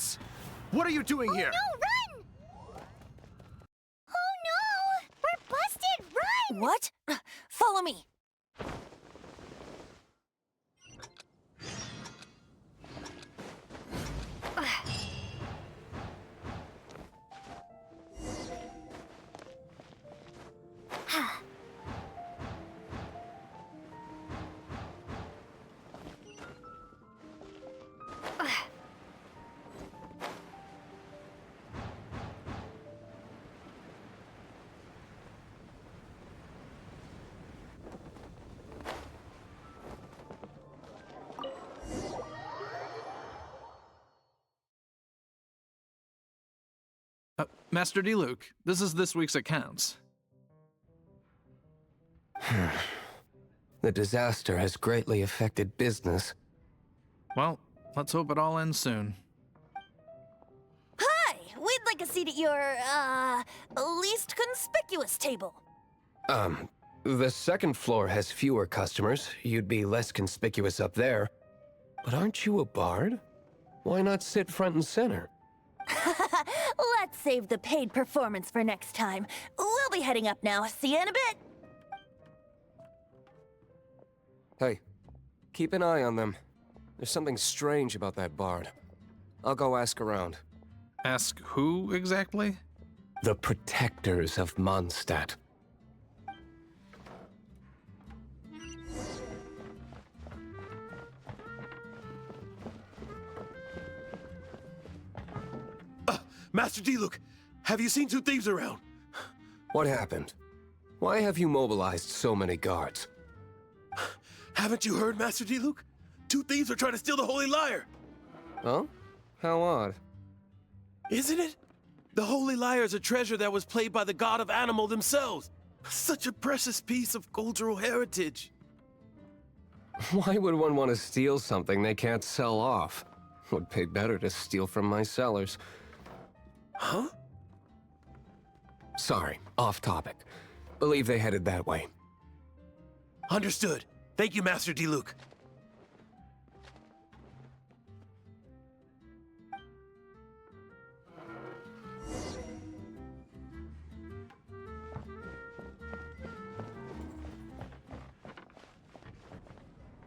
face! What are you doing here? No, run! Oh no! We're busted! Run! What? Follow me. Master Diluc, this is this week's accounts. The disaster has greatly affected business. Well, let's hope it all ends soon. Hi! We'd like a seat at your, least conspicuous table. The second floor has fewer customers. You'd be less conspicuous up there. But aren't you a bard? Why not sit front and center? Let's save the paid performance for next time. We'll be heading up now. See you in a bit. Hey, keep an eye on them. There's something strange about that bard. I'll go ask around. Ask who exactly? The protectors of Mondstadt. Master Diluc, have you seen two thieves around? What happened? Why have you mobilized so many guards? Haven't you heard, Master Diluc? Two thieves are trying to steal the Holy Lyre! Oh? How odd. Isn't it? The Holy Lyre is a treasure that was played by the god of animal themselves. Such a precious piece of cultural heritage. Why would one want to steal something they can't sell off? Would pay better to steal from my sellers. Huh? Sorry, off topic. Believe they headed that way. Understood. Thank you, Master Diluc.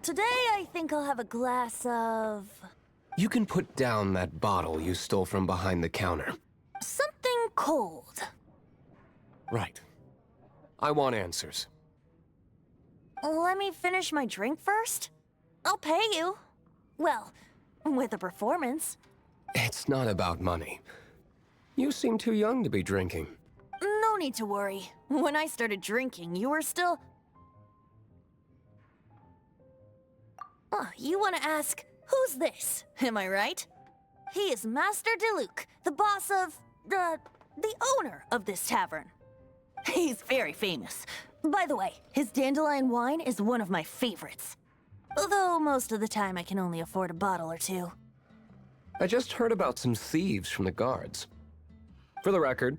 Today, I think I'll have a glass of... You can put down that bottle you stole from behind the counter. something cold. Right. I want answers. Let me finish my drink first. I'll pay you. Well, with a performance. It's not about money. You seem too young to be drinking. No need to worry. When I started drinking, you were still... Oh, you want to ask, who's this? Am I right? He is Master Diluc, the boss of... the owner of this tavern. He's very famous. By the way, his dandelion wine is one of my favorites. Although most of the time I can only afford a bottle or two. I just heard about some thieves from the guards. For the record,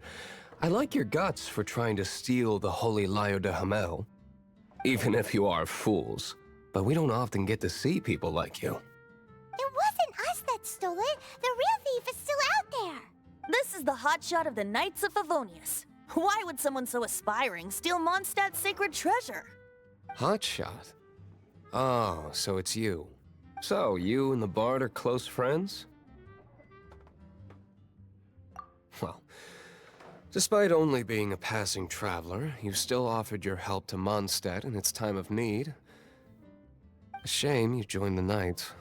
I like your guts for trying to steal the Holy Lyre de Hamel. Even if you are fools. But we don't often get to see people like you. It wasn't us that stole it. The real thief is still out there. This is the hotshot of the Knights of Favonius. Why would someone so aspiring steal Mondstadt's sacred treasure? Hotshot? Oh, so it's you. So, you and the bard are close friends? Well, despite only being a passing traveler, you still offered your help to Mondstadt in its time of need. A shame you joined the Knights.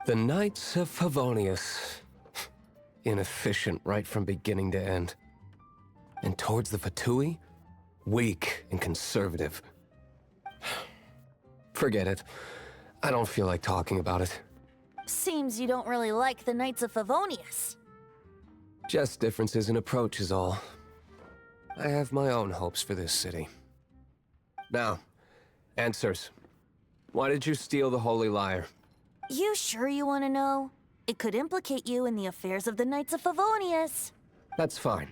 The Knights of Favonius. Inefficient right from beginning to end. And towards the Fatui, weak and conservative. Forget it. I don't feel like talking about it. Seems you don't really like the Knights of Favonius. Just differences in approach is all. I have my own hopes for this city. Now, answers. Why did you steal the Holy Lyre? You sure you want to know? It could implicate you in the affairs of the Knights of Favonius. That's fine.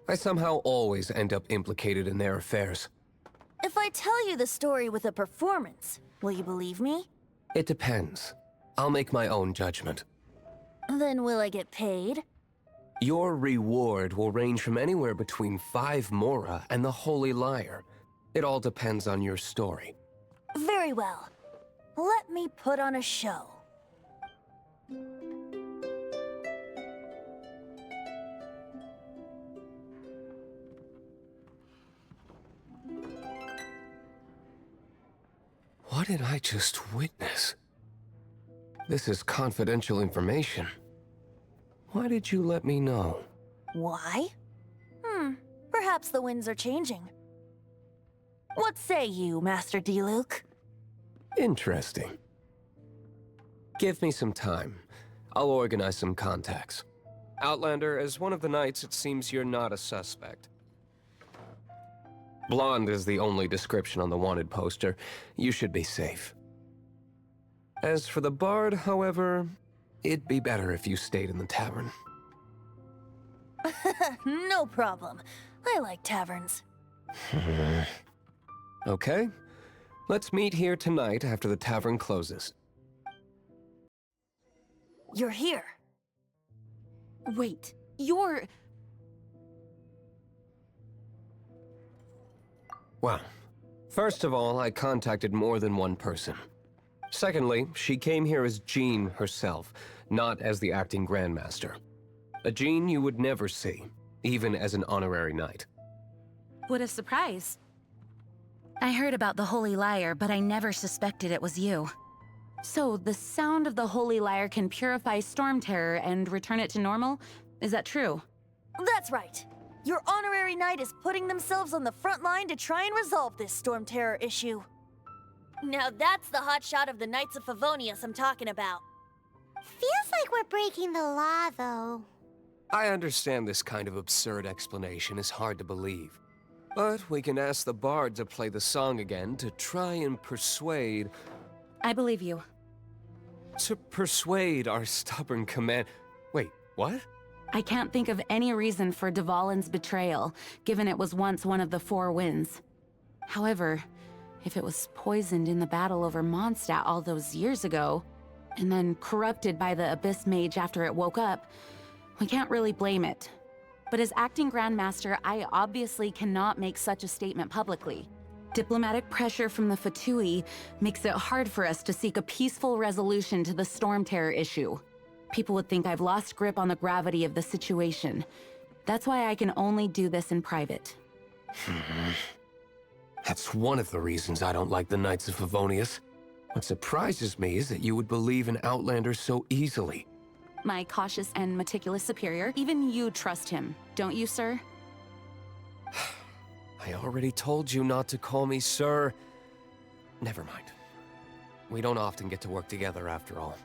I somehow always end up implicated in their affairs. If I tell you the story with a performance, will you believe me? It depends. I'll make my own judgment. Then will I get paid? Your reward will range from anywhere between 5 mora and the Holy Lyre. It all depends on your story. Very well. Let me put on a show. What did I just witness? This is confidential information. Why did you let me know? Why? Perhaps the winds are changing. What say you, Master Diluc? Interesting. Give me some time. I'll organize some contacts. Outlander, as one of the knights, it seems you're not a suspect. Blonde is the only description on the wanted poster. You should be safe. As for the bard, however, it'd be better if you stayed in the tavern. No problem. I like taverns. Okay. Let's meet here tonight after the tavern closes. You're here. Wait, you're... Well, first of all, I contacted more than one person. Secondly, she came here as Jean herself, not as the acting Grandmaster. A Jean you would never see, even as an honorary knight. What a surprise. I heard about the Holy Lyre, but I never suspected it was you. So, the sound of the Holy Lyre can purify Storm Terror and return it to normal? Is that true? That's right. Your honorary knight is putting themselves on the front line to try and resolve this Storm Terror issue. Now that's the hotshot of the Knights of Favonius I'm talking about. Feels like we're breaking the law, though. I understand this kind of absurd explanation is hard to believe. But we can ask the bard to play the song again to try and persuade... I believe you. To persuade our stubborn command... Wait, what? I can't think of any reason for Dvalin's betrayal, given it was once one of the 4 winds. However, if it was poisoned in the battle over Mondstadt all those years ago, and then corrupted by the Abyss Mage after it woke up, we can't really blame it. But as acting Grandmaster, I obviously cannot make such a statement publicly. Diplomatic pressure from the Fatui makes it hard for us to seek a peaceful resolution to the Storm Terror issue. People would think I've lost grip on the gravity of the situation. That's why I can only do this in private. That's one of the reasons I don't like the Knights of Favonius. What surprises me is that you would believe in Outlander so easily. My cautious and meticulous superior, even you trust him, don't you, sir? I already told you not to call me sir. Never mind. We don't often get to work together after all.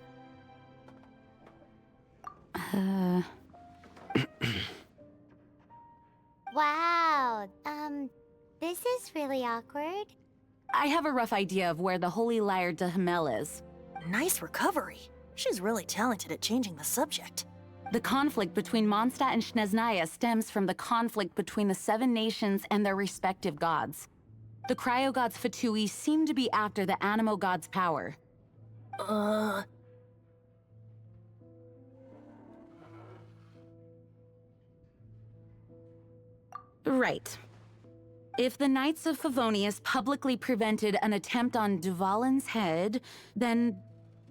Wow, this is really awkward. I have a rough idea of where the Holy Lyre de Hamel is. Nice recovery. She's really talented at changing the subject. The conflict between Mondstadt and Snezhnaya stems from the conflict between the 7 nations and their respective gods. The cryo-gods Fatui seem to be after the Animo god's power. Right. If the Knights of Favonius publicly prevented an attempt on Dvalin's head, then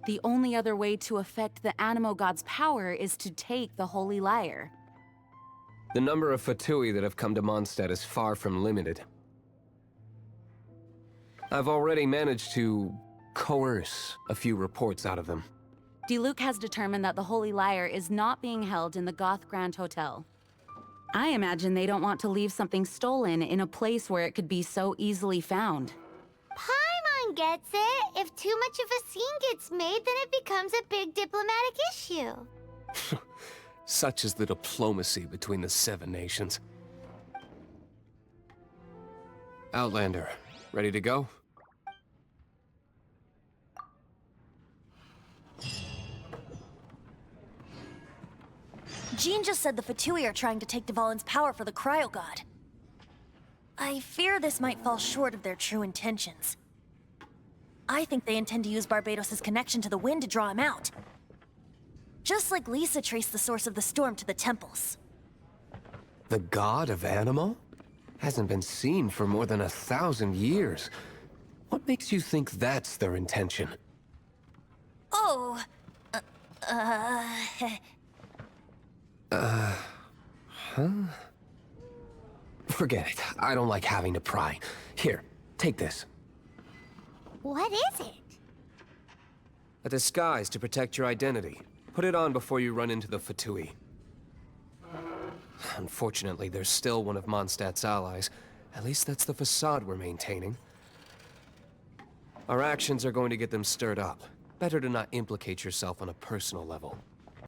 the only other way to affect the Animo god's power is to take the Holy Lyre. The number of Fatui that have come to Mondstadt is far from limited. I've already managed to coerce a few reports out of them. Diluc has determined that the Holy Lyre is not being held in the Goth Grand Hotel. I imagine they don't want to leave something stolen in a place where it could be so easily found. Paimon gets it. If too much of a scene gets made, then it becomes a big diplomatic issue. Such is the diplomacy between the 7 nations. Outlander, ready to go? Jean just said the Fatui are trying to take Dvalin's power for the Cryo God. I fear this might fall short of their true intentions. I think they intend to use Barbados' connection to the wind to draw him out. Just like Lisa traced the source of the storm to the temples. The god of Animal? Hasn't been seen for more than 1,000 years. What makes you think that's their intention? Oh, Forget it. I don't like having to pry. Here, take this. What is it? A disguise to protect your identity. Put it on before you run into the Fatui. Unfortunately, there's still one of Mondstadt's allies. At least that's the facade we're maintaining. Our actions are going to get them stirred up. Better to not implicate yourself on a personal level.